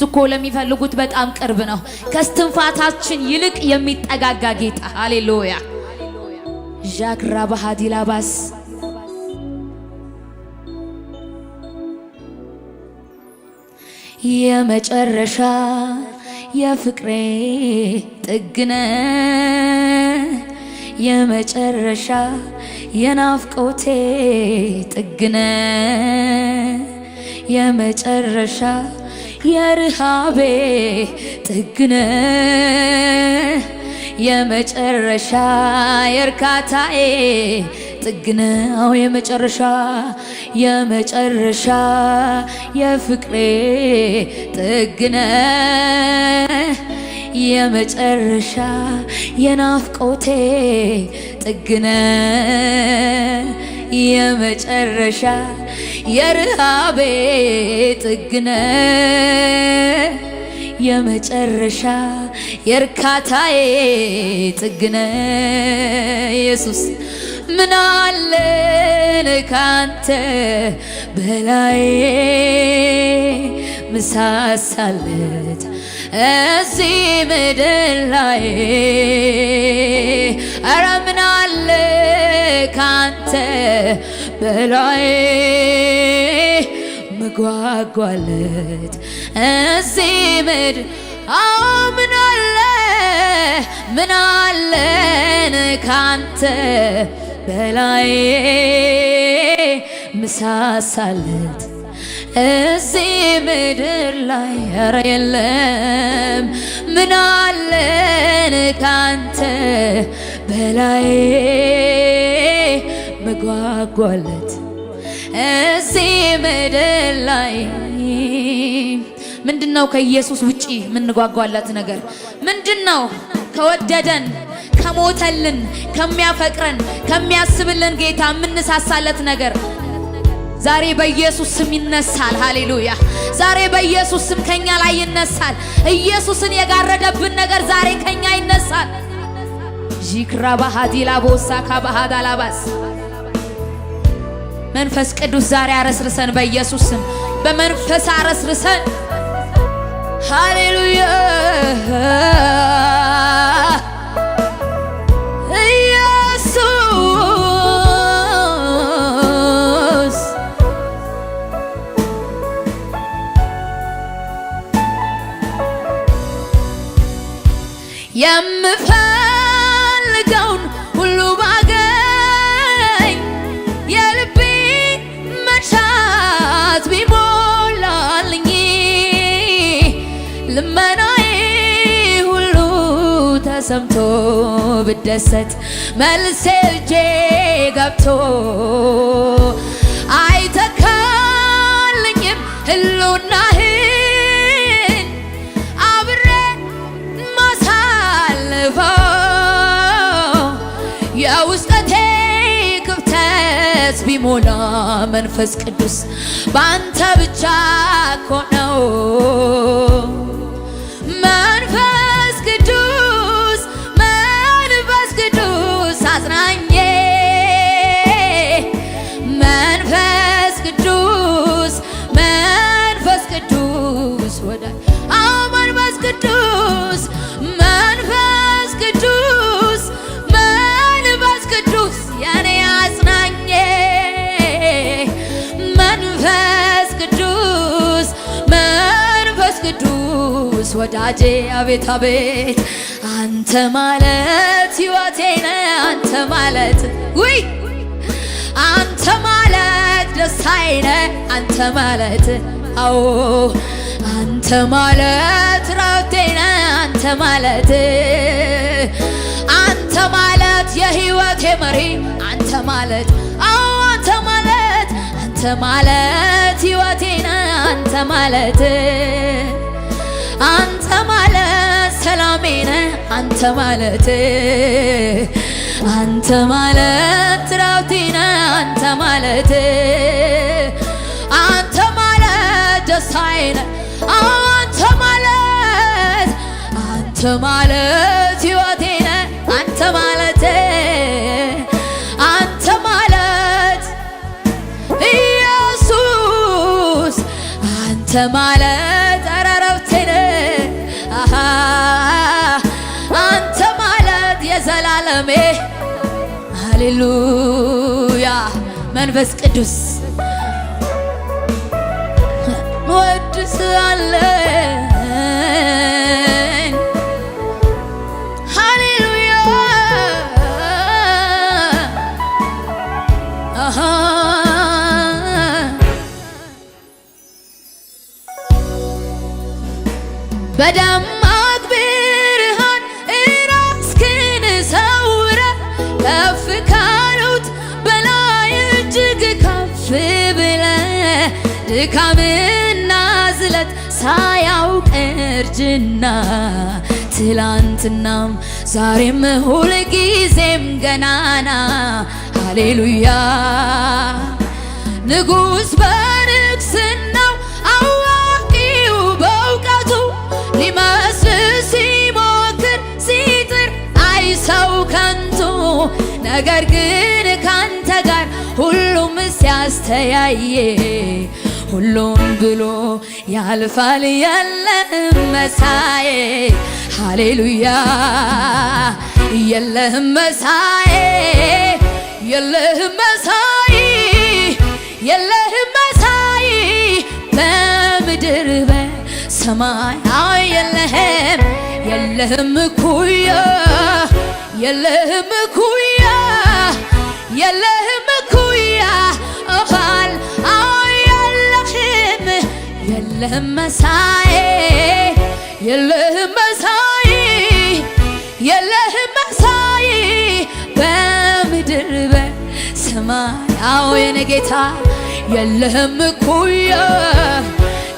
እኮ ለሚፈልጉት በጣም ቅርብ ነው። ከስትንፋታችን ይልቅ የሚጠጋጋ ጌታ። ሃሌሉያ ዣክራ ባህዲላባስ የመጨረሻ የፍቅሬ ጥግነ የመጨረሻ የናፍቆቴ ጥግነ የመጨረሻ የርሃቤ ጥግነ የመጨረሻ የርካታዬ ጥግነ የመጨረሻ የመጨረሻ የፍቅሬ ጥግነ የመጨረሻ የናፍቆቴ ጥግነ የመጨረሻ የርሃቤ ጥግነ የመጨረሻ የርካታዬ ጥግነ ኢየሱስ ምን አለን ካንተ በላይ ምሳሳለት እዚህ ምድር ላይ ኧረ ምን አለ ካንተ በላይ ምጓጓለት እዚህ ምድር ምን አለን ካንተ በላይ ምሳሳለት እዚህ ምድር ላይ ኧረ የለም ምን አለን ካንተ በላይ መጓጓለት እዚህ ምድር ላይ ምንድነው ከኢየሱስ ውጪ ምንጓጓለት ነገር ምንድነው? ከወደደን ከሞተልን ከሚያፈቅረን ከሚያስብልን ጌታ ምንሳሳለት ነገር ዛሬ በኢየሱስ ስም ይነሳል። ሃሌሉያ ዛሬ በኢየሱስ ስም ከኛ ላይ ይነሳል። ኢየሱስን የጋረደብን ነገር ዛሬ ከኛ ይነሳል። ጂክራ ባህዲላ ቦሳ ካባሃዳላባስ መንፈስ ቅዱስ ዛሬ አረስርሰን በኢየሱስ ስም በመንፈስ አረስርሰን። ሃሌሉያ የምፈልገውን ሁሉ ባገኝ የልቤ መሻት ቢሞላልኝ ልመናዬ ሁሉ ተሰምቶ ብደሰት መልሴ እጄ ገብቶ አይተካልኝም ህልውናህን የውስጠቴ ክፍተት ቢሞላ መንፈስ ቅዱስ ባንተ ብቻ እኮ ነው። መንፈስ ቅዱስ አጽናኜ መንፈስ ቅዱስ ወዳጅ መንፈስ ቅዱስ የኔ አጽናኜ መንፈስ ቅዱስ ወዳጄ አቤት አቤት አንተ ማለት ሕይወቴ ነህ አንተ ማለት አንተ ማለት ደስታዬ ነህ አንተ ማለት አዎ አንተ ማለት ረፍቴ ነህ አንተ ማለት የሕይወቴ መሪ አንተ ማለት አዎ አንተ ማለት ሕይወቴ ነህ አንተ ማለት ሰላሜ ነህ አንተ ማለት ረፍቴ ነህ አንተ ማለት ደስታዬ ነህ አንተ ማለት ሕይወቴ ነህ አንተ ማለት ኢየሱስ አንተ ማለት ረፍቴ ሃሌሉያ መንፈስ ቅዱስ ወድሳለኝ ሃሌሉያ በደማቅ ብርሃን ራስህን ሰውረህ ከፍ ካሉት በላይ እጅግ ከፍ ብለህ ድካምና ዝለት ሳያውቅ እርጅና ትላንትናም ዛሬም ሁልጊዜም ገናና ሃሌሉያ ንጉሥ በንግሥናው አዋቂው በእውቀቱ ሊመስል ሲሞክር ሲጥር አይ ሰው ከንቱ ነገር ግን ካንተ ጋር ሁሉም ሲያስተያየ ሁሉም ብሎ ያልፋል የለህም መሳዬ ሃሌሉያ የለህም መሳዬ የለህም መሳዬ የለህም መሳዬ በምድር በሰማይ የለህም የለህም እኩያ የለህም እኩያ የለህም እኩያ የለህም መሳዬ የለህም መሳዬ የለህም መሳዬ በምድር በሰማይ የኔ ጌታ የለህም እኩያ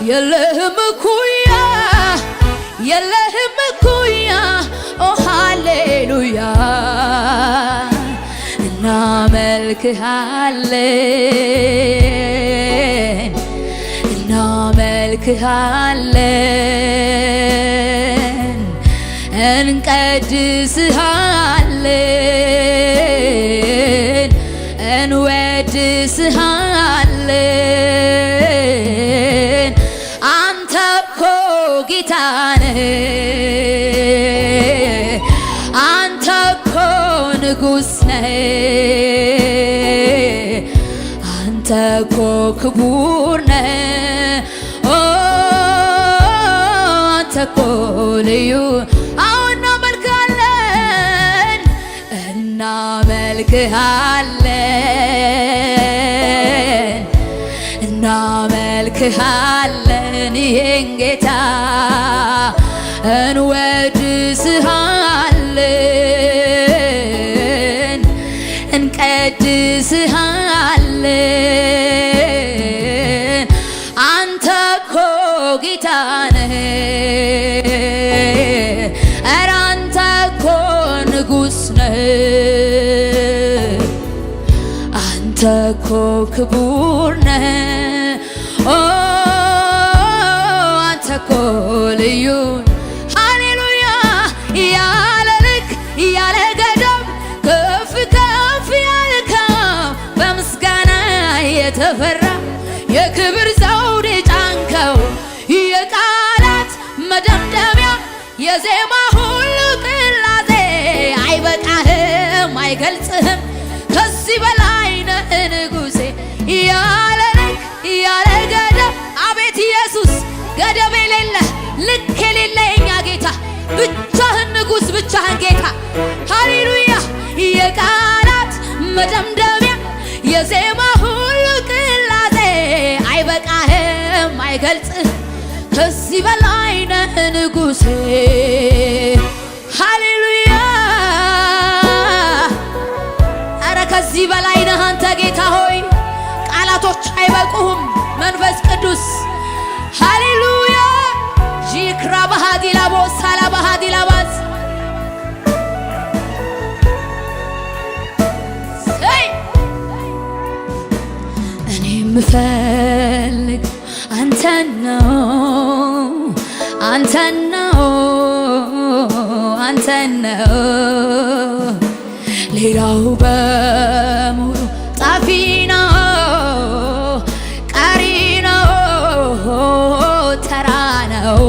የለህም እኩያ የለህም እኩያ ሃሌሉያ እናመልክሃለን እናመልክሃለን እንቀድስሃለን እንወድስሃለን አንተ እኮ ጌታ ነህ አንተ እኮ ንጉሥ ነህ አንተ እኮ ክቡር ነህ አንተ እኮ ልዩ እናመልክሃለን እናመልክሃለን እናመልክሃለን ይሄን ጌታ እንወድስሃለን እንቀድስሃለን አንተ እኮ ጌታ ነህ ኧረ አንተ እኮ ንጉሥ ነህ አንተ እኮ ክቡር ነህ አንተ እኮ ልዩ ሃሌሉያ ያለ ልክ ያለ ገደብ ከፍ ከፍ ያልከው በምስጋና የተፈራ የክብር ዘውድ ጫንከው የቃላት መደምደሚያ የዜማ ሁሉ ቅላጼ አይበቃህም አይገልጽህም ከዚህ በላይ ነህ ንጉሴ ያለ ልክ ያለ ገደብ አቤት ኢየሱስ ገደብ የሌለ ልክ የሌለ የኛ ጌታ ብቻህን ንጉሥ ብቻህን ጌታ ሃሌሉያ የቃላት መደምደሚያ የዜማ ሁሉ ቅላጼ አይበቃህም አይገልጽህም ከዚህ በላይ ነህ ንጉሴ ሃሌሉያ ኧረ ከዚህ በላይ ነህ አንተ ጌታ ሆይ ቃላቶች አይበቁህም መንፈስ ቅዱስ ሃሌሉያ ጂክራ ባህዲላቦ ሳላ ባህዲላባዝ እኔ የምፈልግ አንተን ነው አንተን ነው አንተን ነው ሌላው በሙሉ ጣፊ ነው ቀሪ ነው ተራ ነው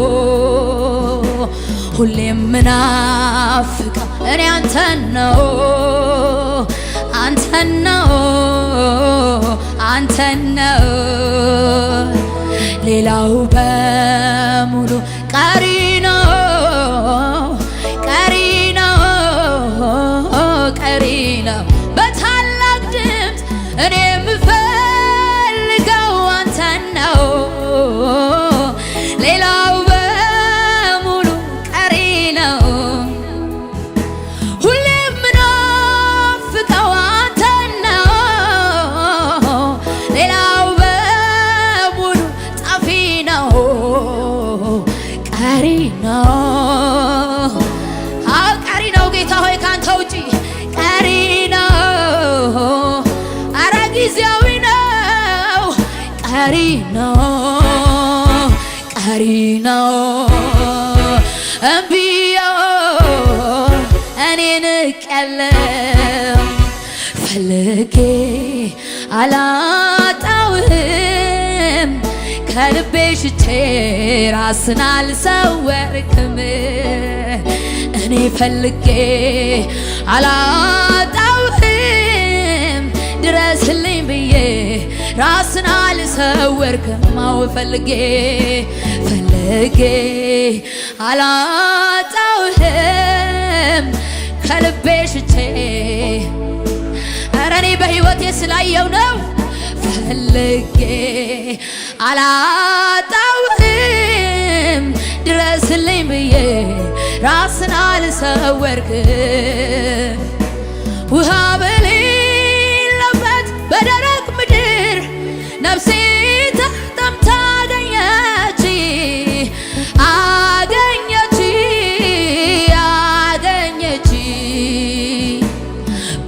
ሁሌም ምናፍቀው እኔ አንተን ነው አንተን ነው አንተን ነው ሌላው በሙሉ ቀሪ ነው ቀሪ ነው ቀሪ ነው በታላቅ ድምፅ እኔ የምፈልገው አንተን ነው ሌላው በሙሉ ቀሪ ነው ሁሌም ምናፍቀው አንተን ነው ሌላው በሙሉ ጠፊ ነው ቀሪ ነው ቀሪ ነው ጌታ ሆይ ካንተ ውጪ ቀሪ ነው አረ ጊዜያዊ ነው ቀሪ ነው ቀሪ ነው እምቢዮ እኔ ንቄያለሁ ፈልጌ አላጣውህም ከልቤ ሽቼ ራስን አልሰወርክም እኔ ፈልጌ አላጣውህም ድረስልኝ ብዬ ራስን አልሰወርክም አዎ ፈልጌ አላጣውህም ከልቤ ሽቼ ኧረ እኔ በሕይወቴ ስላየው ነው ፈልጌ አላጣውህም ድረስልኝ ብዬ ራስን አልሰወርክም ውሃ በሌለበት በደረቅ ምድር ነፍሴ ተጠምታ አገኘች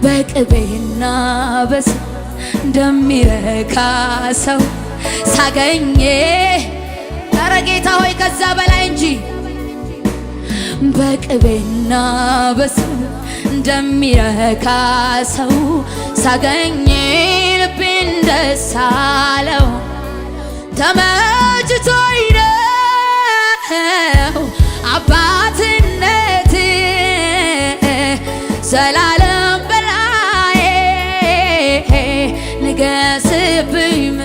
በቅቤና በስብ እንደሚረካ ሰው ሳገኘ ኧረ ጌታ ሆይ ከዛ በላይ እንጂ በቅቤና በስብ እንደሚረካ ሰው ሳገኘ ልቤን ደስ አለው ተመችቶኝ ነው አባትነት ዘላለም በላዬ ንገስብኝ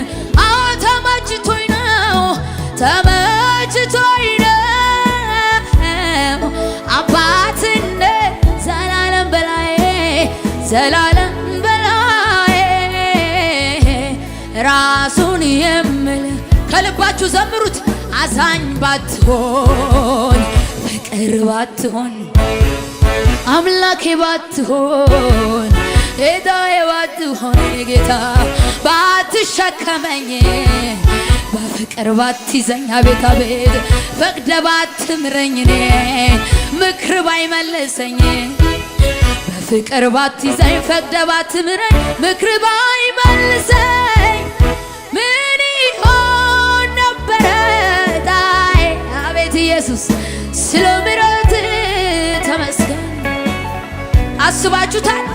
ተመችቶኝ ነው ተመችቶኝ ነው አባትነት ዘላለም በላዬ ዘላለም በላዬ ራሱን የምል ከልባችሁ ዘምሩት አዛኝ ባትሆን ፍቅር ባትሆን አምላኬ ባትሆን ጌታዬ ባትሆን ጌታ ባትሸከመኝ በፍቅር ባትይዘኝ አቤት አቤት ፈቅደ ባትምረኝ እኔ ምክር ባይመልሰኝ በፍቅር ባትይዘኝ ፈቅደ ባትምረኝ ምክር ባይመልሰኝ ምን ይሆን ነበረ ታይ አቤት ኢየሱስ ስለ ምሕረት ተመስገን አስባችሁታል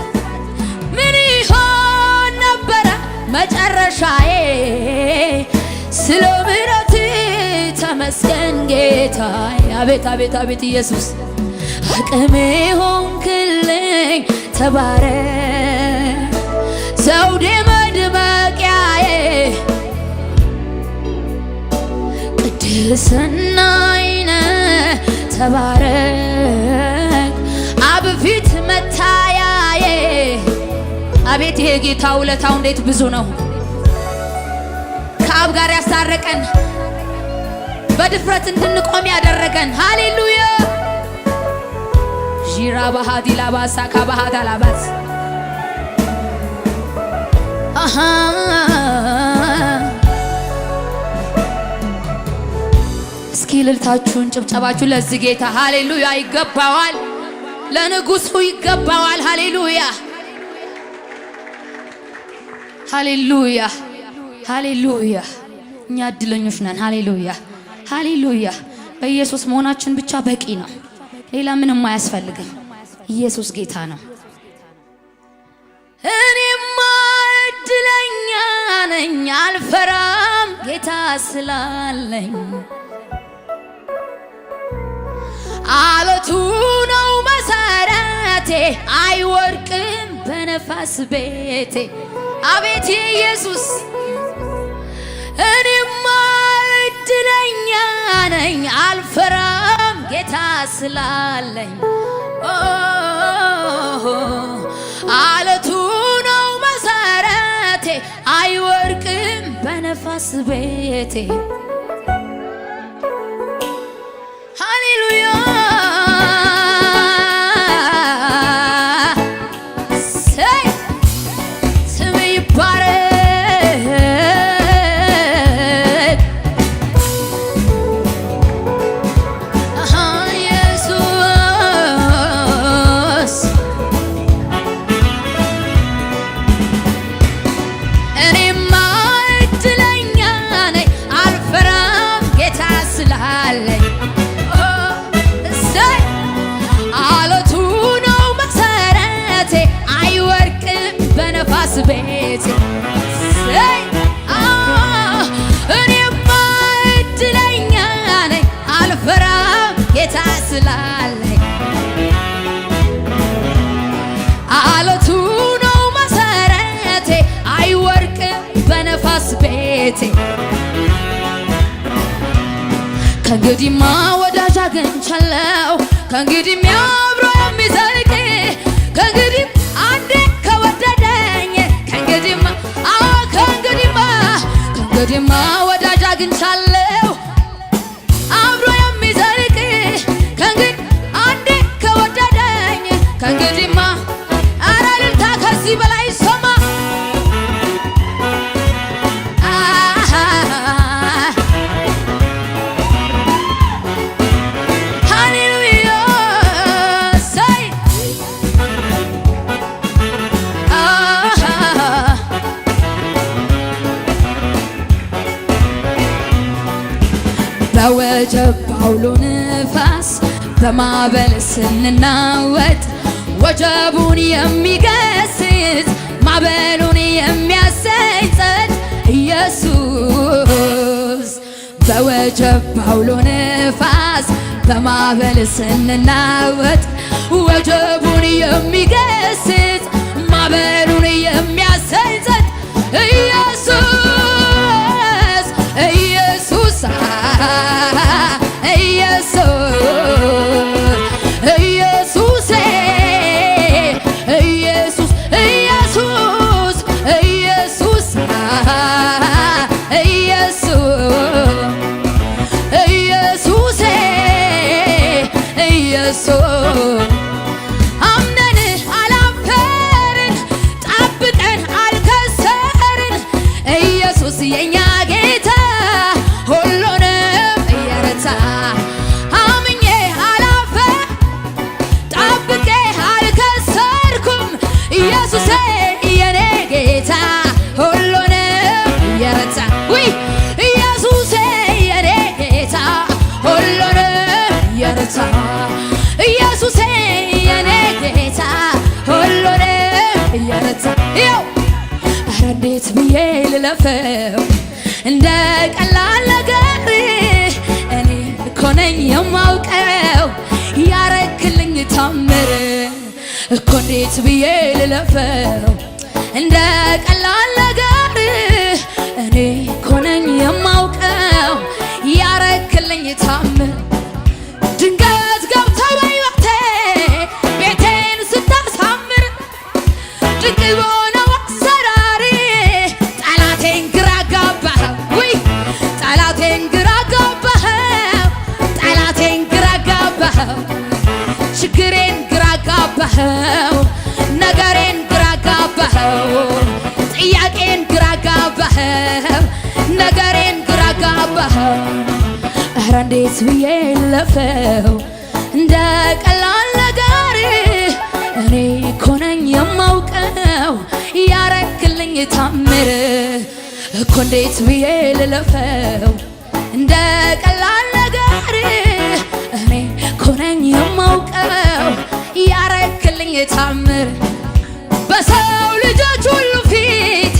ምን ይሆን ነበረ መጨረሻዬ ስለ ምሕረት ተመስገን ጌታዬ አቤት አቤት አቤት ኢየሱስ አቅሜ ሆንክልኝ ተባረክ ዘውዴ መድመቂያዬ ቅድስናዬ ተባረክ አብ ፊት መታያዬ አቤት ይሄ ጌታ ውለታው እንዴት ብዙ ነው ከአብ ጋር ያስታረቀን በድፍረት እንድንቆም ያደረገን ሃሌሉያ ጂራ ባህዲ ላባሳ ካባሃዳ ላባስ እስኪ እልልታችሁን ጭብጨባችሁን ለዚህ ጌታ ሃሌሉያ ይገባዋል ለንጉሱ ይገባዋል ሃሌሉያ ሃሌሉያ ሃሌሉያ እኛ እድለኞች ነን ሃሌሉያ ሃሌሉያ በኢየሱስ መሆናችን ብቻ በቂ ነው ሌላ ምንም አያስፈልግም ኢየሱስ ጌታ ነው እኔማ እድለኛ ነኝ አልፈራም ጌታ ስላለኝ አለቱ ነው መሰረት መሰረቴ አይወድቅም በነፋስ ቤቴ። አቤት ኢየሱስ እኔማ እድለኛ ነኝ አልፈራም ጌታ ስላለኝ። አለቱ ነው መሰረቴ አይወድቅም በነፋስ ቤቴ። ሃሌሉያ ስም ይባረክ ቤቴ። እኔማ እድለኛ ነኝ አልፈራም ጌታ ስላለኝ። አለቱ ነው መሰረቴ አይወድቅም በነፋስ ቤቴ። ከእንግዲህማ ወዳጅ አግኝቻለሁ ከእንግዲህም አብሮ የሚዘልቅ ከእንግዲህ አንዴ ከወደደኝ ከእንግዲህማ ወዳጅ አግኝቻለሁ አብሮ የሚዘልቅ ከእንግዲህ አንዴ ከወደደኝ ከእንግዲህማ ኧረ እልልታ ከዚህ በላይ ሰማ። ሃሌሉያ ሰይ በወጀብ ባውሎ ንፋስ በማዕበል ስንናወጥ ወጀቡን የሚገስጽ ማዕበሉን የሚያሰይጸት ኢየሱስ። በወጀብ ባውሎ ንፋስ በማዕበል ስንናወጥ ወጀቡን የሚገስጽ ማዕበሉን የሚያሰይጸት ኢየሱስ ኢየሱስ ኢየሱስ ኢየሱስ ኢየሱስ ኢየሱስ ኢየሱስ ኢየሱስ አምነን አላፈርን ጠብቀን አልከሰርን ኢየሱስ የኛ ጌታ ሁሉንም እየረታ አምኜ አላፈር ጠብቄ አልከሰርኩም ኢየሱሴ የኔ ጌታ ሁሉንም እየረታ ውይ ኢየሱሴ የኔ ጌታ ሁሉንም እየረታ ኢየሱሴ የኔ ጌታ ሁሉንም እየረታ ይው ኧረ እንዴት ብዬ ልለፈው እንደ ቀላል ነገር እኔ እኮ ነኝ የማውቀው ያረክልኝ ታምር እኮ እንዴት ብዬ ልለፈው እንደ ቀላል ነገር እኔ እኮ ነኝ የማውቀው ያረክልኝ ታምር። ድንገት ገብተህ በሕይወቴ ቤቴን ስታሳምር ድንቅ በሆነው አሰራር ጠላቴን ግራ ጋባኸው ውይ ጠላቴን ግራ ጋባኸው ጠላቴን ግራ ጋባኸው ችግሬን ግራ ጋባኸው ነገሬን ግራ ጋባኸው ጥያቄን ግራ ጋባኸው ነገሬን ግራ ጋባኸው። ኧረ እንዴት ብዬ ልለፈው እንደ ቀላል ነገር እኔ እኮ ነኝ የማውቀው ያረክልኝ ታምር እኮ እንዴት ብዬ ልለፈው እንደ ቀላል ነገር እኔ እኮ ነኝ የማውቀው ያረክልኝ ታምር። በሰው ልጆች ሁሉ ፊት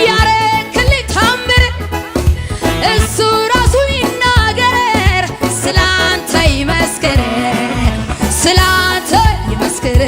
ያረክልኝ ታምር እሱ ራሱ ይናገር ስላንተ ይመስክር ስላንተ ይመስክር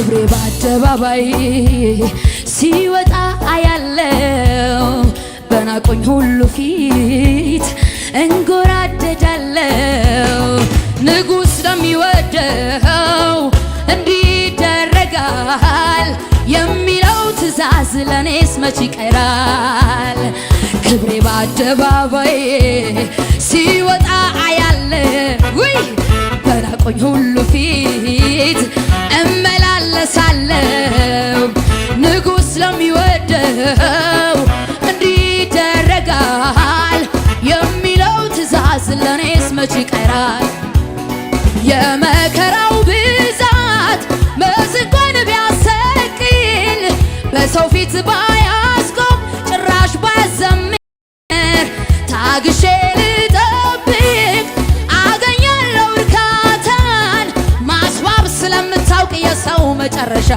ክብሬ በአደባባይ ሲወጣ አያለው በናቆኝ ሁሉ ፊት እንጎራደዳለው ንጉሥ ለሚወደው እንዲደረጋል የሚለው ትእዛዝ ለኔስ መች ይቀራል ክብሬ በአደባባይ ሲወጣ አያለ ውይ በናቆኝ ሁሉ ፊት እመላለሳለው ንጉሥ ለሚወደው እንዲደረጋል የሚለው ትእዛዝ ለኔስ መች ይቀራል የመከራው ብዛት መዝንጓን ቢያሰቅል በሰው ፊት ባያስቆም ጭራሽ ባዘምር ታግሼ ልጠብቅ አገኛለሁ እርካታን ማስዋብ ስለምታውቅ የሰው መጨረሻ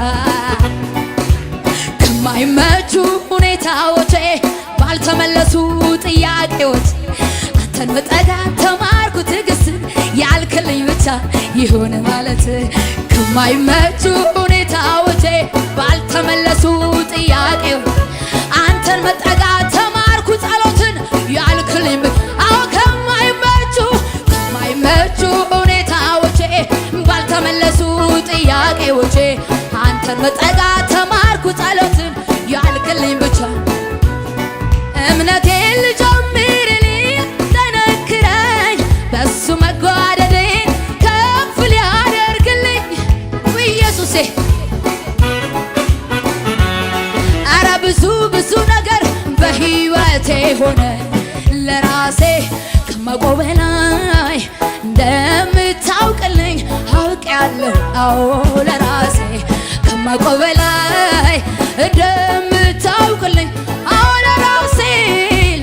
ከማይመቹ ሁኔታዎቼ ባልተመለሱ ጥያቄዎች አንተን መጠጋት ተማርኩ ትዕግስት ያልክልኝ ብቻ ይሁን ማለት ከማይመቹ ሁኔታዎቼ ባልተመለሱ ጥያቄዎች አንተን መጠጋት ተማርኩ ጸሎትን ያልክልኝ አዎ ከማይመቹ ሁኔታዎቼ ባልተመለሱ ጥያቄዎቼ አንተን መጠጋት ተማርኩ ጸሎትን ያልክልኝ ብቻ እምነቴን ልጀምር ሊያጠነክረኝ በሱ መጓደዴን ከፍ ሊያደርግልኝ ኢየሱሴ አረ ብዙ ነገር በሕይወቴ ሆነ ለራሴ ከማውቀው በላይ እንደምታውቅልኝ አውቄያለሁ አዎ ለራሴ ከማውቀው በላይ እንደምታውቅልኝ አዎ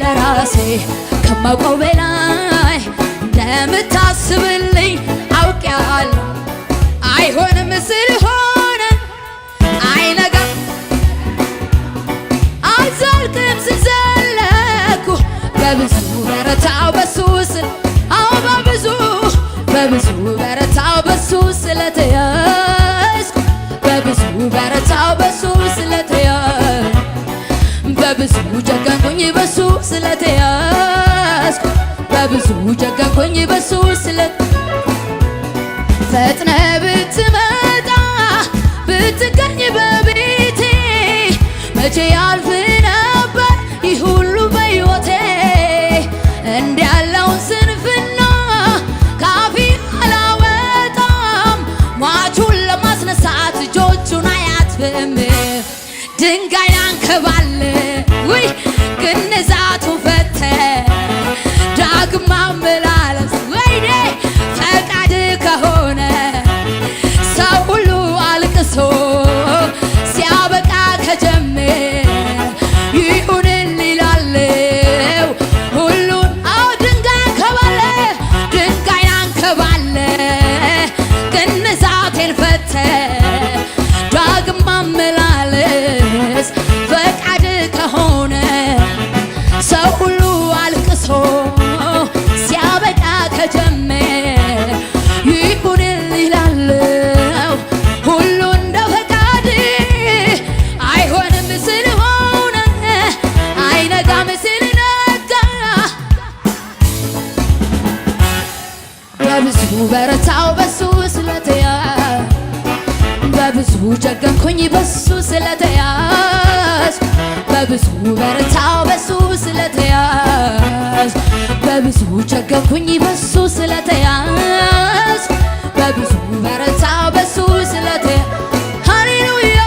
ለራሴ ከማውቀው በላይ እንደምታስብልኝ አውቄያለሁ አይሆንም ስለሆነ አይነጋም አልዘልቅም ስዘለኩ በብዙ በረታው በሱ ስል አዎ በብዙ በረታው በሱ ስለተያዝኩ በብዙ በረታው በሱ ስለተያዝኩ በብዙ ጀገንኩኝ በሱ ስለተያዝኩ በብዙ ጀገንኩኝ በሱ ፈጥነ ብትመጣ ብትገኝ በቤቴ መቼ ያልፍ ነበር ይህ ሁሉ በሕይወቴ እንዲያለውን ስንፍና ካፌ አላወጣም ሟቹን ለማስነሳት እጆቹን አያጥፍም ድንጋይ አንከባለ ውይ ግንዛቱን ፈተ ዳግም ማመላለስ ወይኔ ፈቃድ ከሆነ ሰው ሁሉ አልቅሶ ሲያበቃ ከጀመረ ይሁንን ይላለው ሁሉን አዎ ድንጋይ አንከባለ ግንዛቴን ፈተ ዳግም ማመላለስ ፈቃድ ከሆነ ሰው ሁሉ አልቅሶ ሲያበቃ ከጀመረ ይሁን ይላለው ሁሉ እንደ ፈቃድ አይሆንም ስለሆነ አይነጋም ስለነጋ በብዙ በረታው በሱ ስለተያዝኩ በብዙ ጀገንኩኝ በሱ ስለተያዝኩ በብዙ በረታው በሱ ስለተያዝኩ በብዙ ጀገንኩኝ በሱ ስለተያዝኩ በብዙ በረታው በሱ ስለተያዝኩ ሃሌሉያ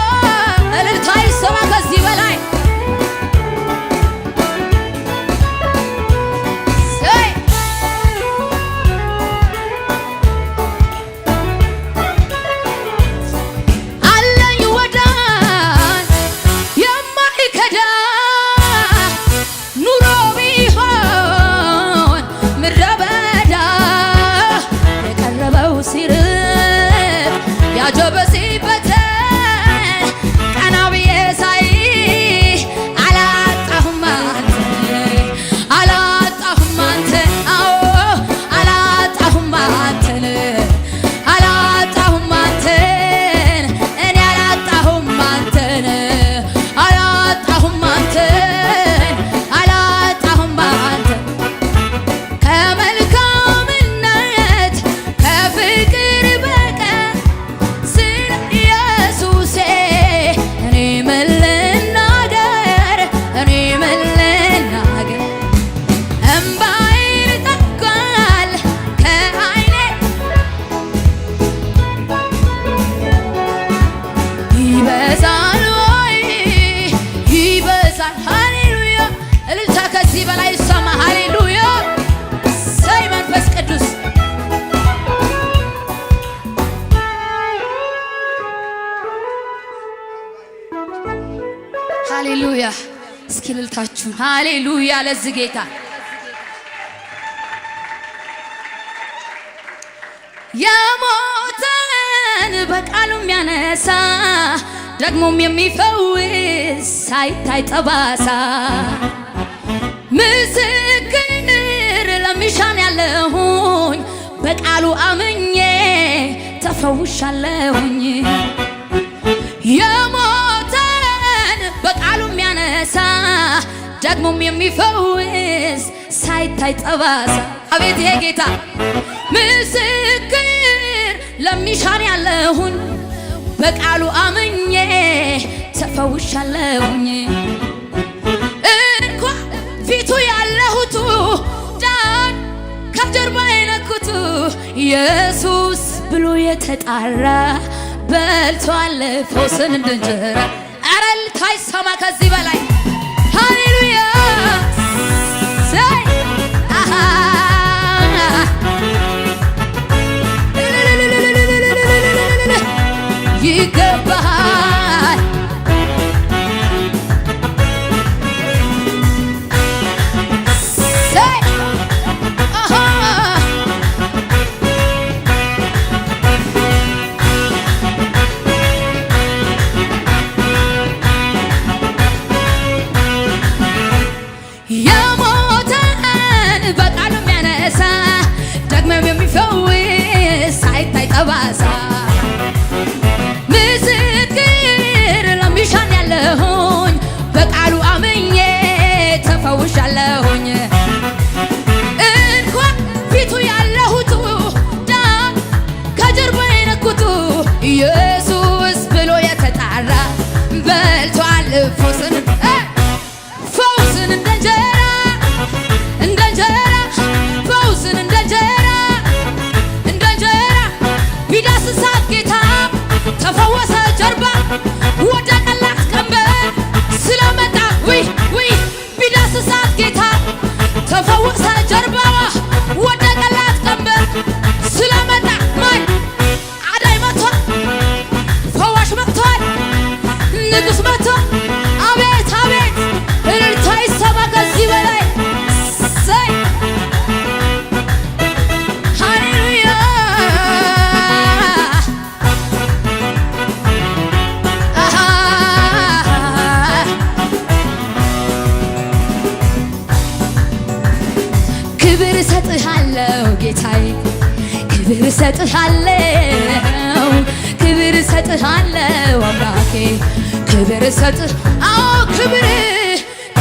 እልልታ ይሰማ ከዚህ በላይ ይበዛል ወይ ይበዛል። ሃሌሉያ እልልታ ከዚህ በላይ ይሰማ። ሃሌሉያ ሰይ መንፈስ ቅዱስ ሃሌሉያ። እስኪ እልልታችሁን ሃሌሉያ ለዚህ ጌታ የሞተን በቃሉ የሚያነሳ ደግሞም የሚፈውስ ሳይታይ ጠባሳ ምስክር ለሚሻን ያለሁኝ በቃሉ አምኜ ተፈውሻለሁኝ። የሞተን በቃሉ የሚያነሳ ደግሞም የሚፈውስ ሳይታይ ጠባሳ አቤት ይሄ ጌታ ምስክር ለሚሻን ያለሁኝ በቃሉ አምኜ ተፈውሻለሁኝ። እንኳ ፊቱ ያለሁቱ ዳን ከጀርባ የነኩቱ ኢየሱስ ብሎ የተጣራ በልቷል ፈውስን እንደ እንጀራ። ኧረ እልልታ ይሰማ ከዚህ በላይ ሃሌሉያ ሰይ ይገባሃል ሰይ የሞተን በቃሉ የሚያነሳ ደግሞም የሚፈውስ ሳይታይ ጠባሳ ምስክር ለሚሻን ያለሁኝ በቃሉ አምኜ ተፈውሻለሁኝ። እንኳን ፊቱ ያለሁቱ ዳን ከጀርባ የነኩቱ ኢየሱስ ብሎ የተጣራ በልቷል ፈውስን እንደ እንጀራ እንደ እንጀራ ፈውስን እንደ እንጀራ እንደ እንጀራ ቢዳስሳት ጌታ ተፈወሰ ጀርባ ወደቀላት ቀንበር ስለመጣ ውይ ቢዳስሳት ጌታ ተፈወሰ ጀርባዋ ወደቀላት ቀንበር ስለመጣ ማይ አዳይ መጥቷል ፈዋሽ መጥቷል ንጉሥ መጥቷል። አቤት አቤት እልልታ ይሰማ ከዚህ በላይ ሰይ ሃሌሉያ ክብር እሰጥሃለሁ ጌታዬ ክብር እሰጥሃለሁ ክብር እሰጥሃለሁ አምላኬ ክብር እሰጥህ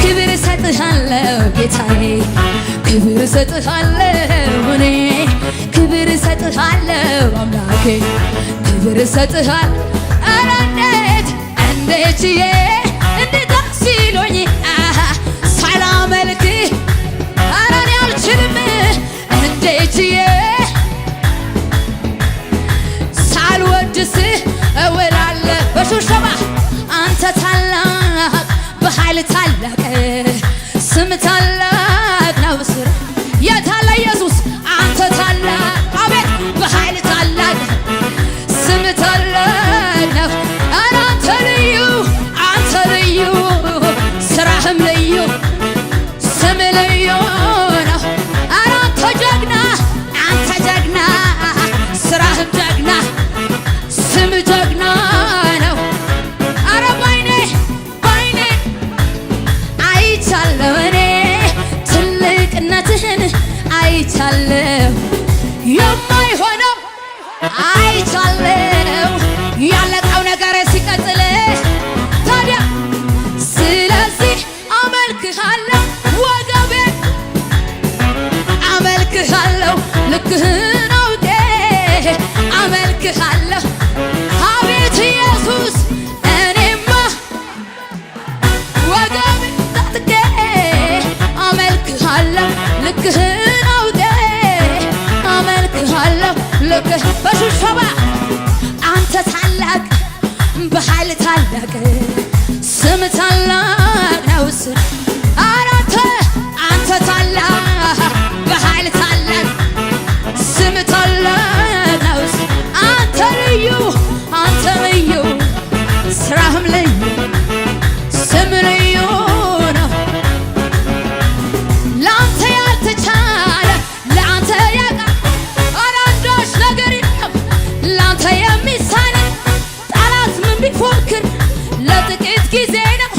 ክብር እሰጥሃለሁ ጌታዬ ክብር እሰጥሃለሁ እኔ ክብር እሰጥሃለሁ አምላኬ ክብር እሰጥሃል። ኧረ እንዴት እንዴት ሲሎኝ ሳላመልክህ ኧረ እኔ አልችልም እንዴት ሳልወድስህ እውላለሁ በሽብሸባ አንተ ታላቅ በኃይል ታላቅ ስም ታላቅ ነው ስራ የታለ ኢየሱስ አንተ ታላቅ አቤት በኃይል ታላቅ ስም ታላቅ ነው። ኧረ አንተ ልዩ አንተ በኃይል ታላቅ ስም ታላቅ ነው አንተ ታላቅ በኃይል ታላቅ ስም ታላቅ ነው አንተ ልዩ ስራህም ልዩ ስም ልዩ ነው ለአንተ ያልተቻለ ለአንተ ያቃ አራዳሽ ነገር የለም ለአንተ የሚሳነ ጠላት ምን ቢፎክር ለጥቂት ጊዜ ነው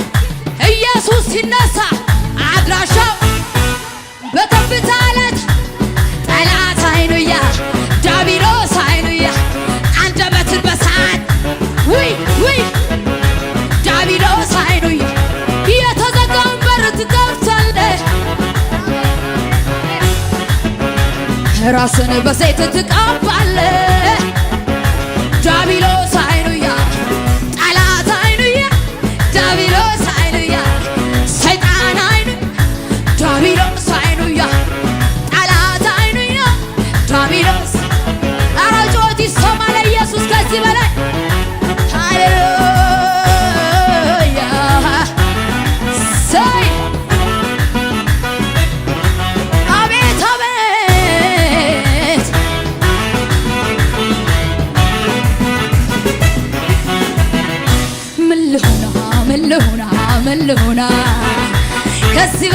ኢየሱስ ሲነሳ አድራሻው በከፍታ ዕለት ጠላት አይኑያ ዲያብሎስ አይኑያ አንደበትን በሳት ውይ ዲያብሎስ አይኑያ የተዘጋውን በር ትከፍታለህ ራስን በዘይት ትቀባለህ ዲያብሎስ አይኑያ ጠላት አይኑያ ዲያብሎስ አይኑያ ሰይጣን አይኑ ዲያብሎስ አይኑያ ጠላት አይኑያ ዲያብሎስ ኧረ ጩኸት ይሰማ ለኢየሱስ ከዚህ በላይ ሃሌሉያ ሰይ አቤት አቤት ምን ልሁና ከዚህ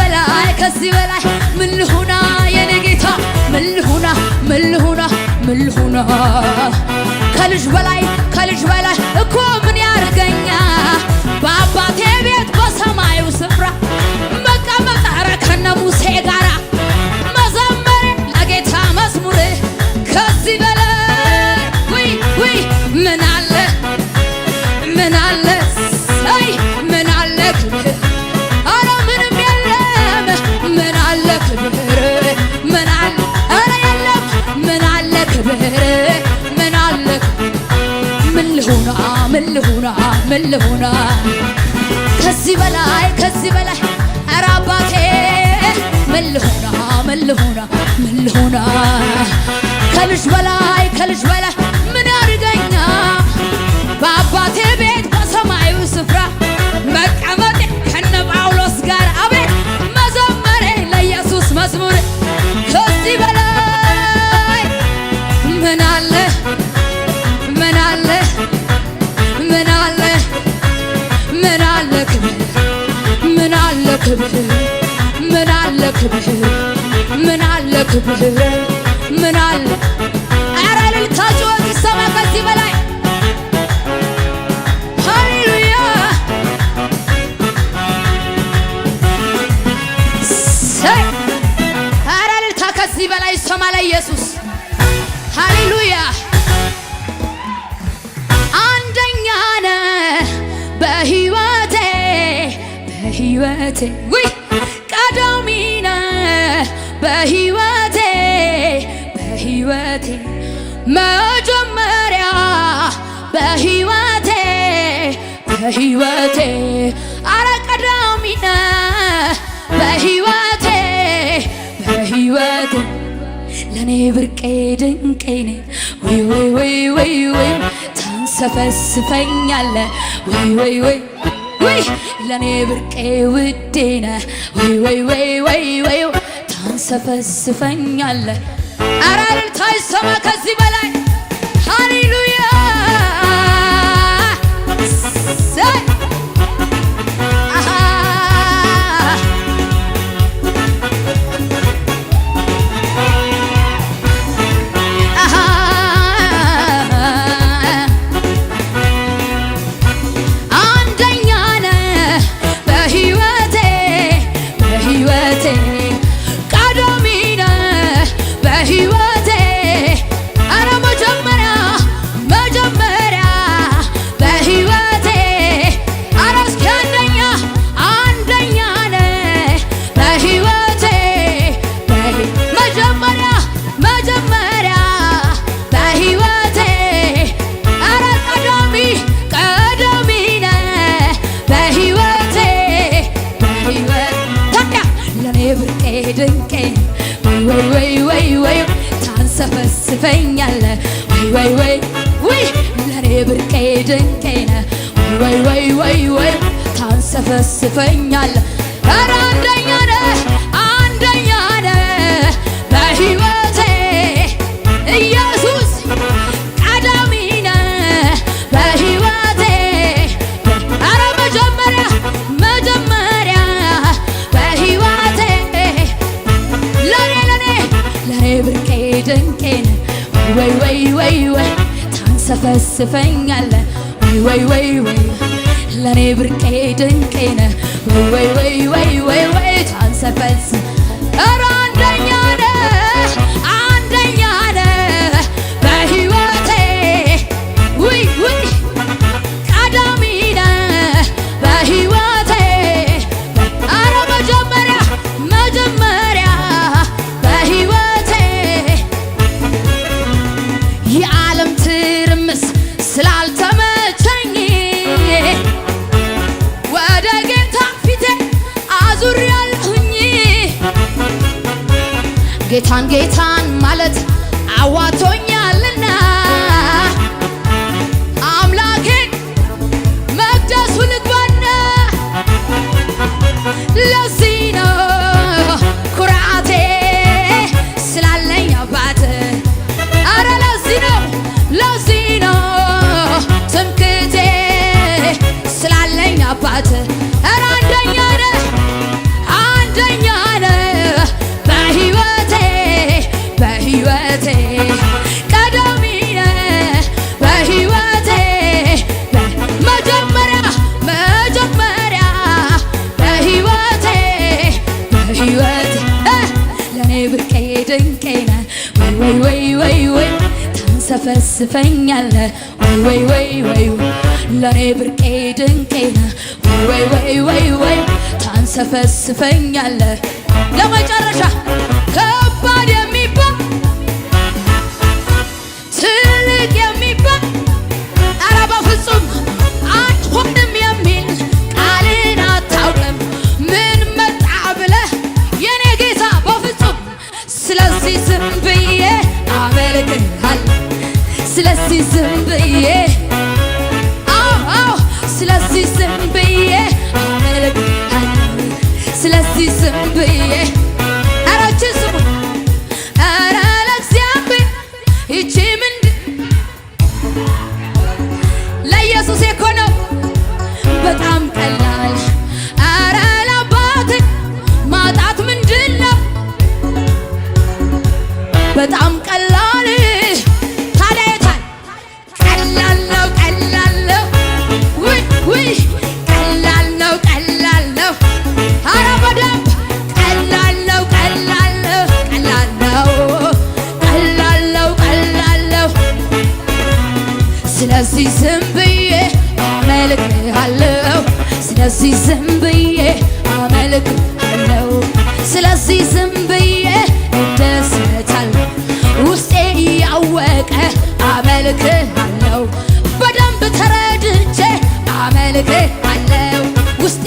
በላይ ምን ልሁና የኔ ጌታ ምን ልሁና ከልጅ በላይ እኮ ምን ያርገኛ በአባቴ ቤት በሰማዩ ስፍራ መቀመጥ ኧረ ከነ ሙሴ ጋራ መዘመር ለጌታ መዝሙር ከዚህ በላይ ውይ ምን አለ ሰይ ምን አለ ክብር ኧረ ምንም የለም ምን አለ ክብር ምን አለ ኧረ የለም ምን አለ ክብር ምን አለ ምን ልሁና ከዚህ በላይ ኧረ አባቴ ምን ልሁና ከልጅ በላይ ምን ያርገኛ በአባቴ ቤት በሰማዩ ስፍራ መቀመጤ ከነ ጳውሎስ ጋር አቤት መዘመሬ ለኢየሱስ መዝሙር ከዚህ በላይ ምን አለ ክብር ምን አለ ኧረ እልልታ ጩኸት ይሰማ ከዚህ በላይ ሃሌሉያ ኧረ እልልታ ከዚህ በላይ ይሰማ ለኢየሱስ ሃሌሉያ አንደኛ ነህ በሕይወቴ ውይ ቀዳሚ ነህ በሕይወቴ መጀመሪያ በሕይወቴ ኧረ ቀዳሚ ነህ በሕይወቴ ለኔ ብርቄ ድንቄ ነህ ወይ ታንሰፈስፈኛለህ ወይ ለኔ ብርቄ ውዴ ነህ ወይ ታንሰፈስፈኛለህ ኧረ እልልታ ይሰማ ከዚህ በላይ ሃሌሉያ ድንቄ ወይ ታንሰፈስፈኛለህ ወይ ለኔ ብርቄ ድንቄ ነህ ወይ ወይ ወይ ወይ ታንሰፈስፈኛለህ። ኧረ አንደኛ ነህ አንደኛ ነህ በሕይወቴ ኢየሱስ ቀዳሚ ነህ በሕይወቴ። ኧረ መጀመሪያ መጀመሪያ በሕይወቴ ለኔ ብርቄ ድንቄ ነህ ወይ ወይ ወይ ወይ ታንሰፈስፈኛለህ ወይ ወይ ወይ ለኔ ብርቄ ድንቄ ነህ ወይ ወይ ወይ ወይ ወይ ታንሰፈስ። ኧረ አንደኛ ነህ አንደኛ ነህ በሕይወቴ ውይ ውይ ቀዳሚ ነህ በሕይወቴ። ኧረ መጀመሪያ መጀመሪያ በሕይወቴ የዓለም ትርምስ ስላልተመቸኝ ወደ ጌታ ፊቴ አዙሬያለሁኝ። ጌታን ጌታን ማለት አዋቶኛልና አምላኬ መቅደሱ ልግባና ለዚህ ነው ኩራቴ ስላለኝ አባት። ኧረ ለዚህ ነው ትምክቴ ስላለኝ አባት። ኧረ አንደኛ ነህ አንደኛ ነህ በሕይወቴ በሕይወቴ ቀዳሚ ነህ በሕይወቴ መጀመሪያ መጀመሪያ በሕይወቴ በሕይወቴ ለኔ ብርቄ ድንቄ ነህ ወይ ወይ ወይ ወይ ታንሰፈስፈኛለህ ወይ ወይ ወይ ለኔ ብርቄ ድንቄ ነህ ወይ ወይ ወይ ወይ ታንሰፈስፈኛለህ። ለመጨረሻ ከባድ የሚባል ትልቅ የሚባል ኧረ በፍጹም አትሆንም የሚል ቃልን አታውቅም ምን መጣ ብለህ የኔ ጌታ በፍጹም። ስለዚህ ዝም ብዬ አመልክሃለሁ ስለዚህ ዝም ብዬ ስለዚህ ዝም ብዬ አመልክሃለሁ ስለዚህ ዝም ብዬ። ኧረ እችን ስሙ ኧረ ለእግዚአብሔር ይቺ ምንድን ለኢየሱስ እኮ ነው በጣም ቀላል። ኧረ ለአባቴ ማጣት ምንድን ነው በጣም ቀላል። ታዲያ የታል ቀላል ነው ቀላል ነው ውይ ውይ ቀላል ነው ቀላል ነው። ኧረ በደንብ ቀላል ነው ቀላል ነው ቀላል ነው ቀላል ነው ቀላል ነው። ስለዚህ ዝም ብዬ አመልክሃለሁ ስለዚህ ዝም ብዬ አመልክሃለሁ ስለዚህ ዝም ብዬ እደሰታለሁ ውስጤ እያወቀ አመልክሃለሁ በደንብ ተረድቼ አመልክሃለሁ ውስጤ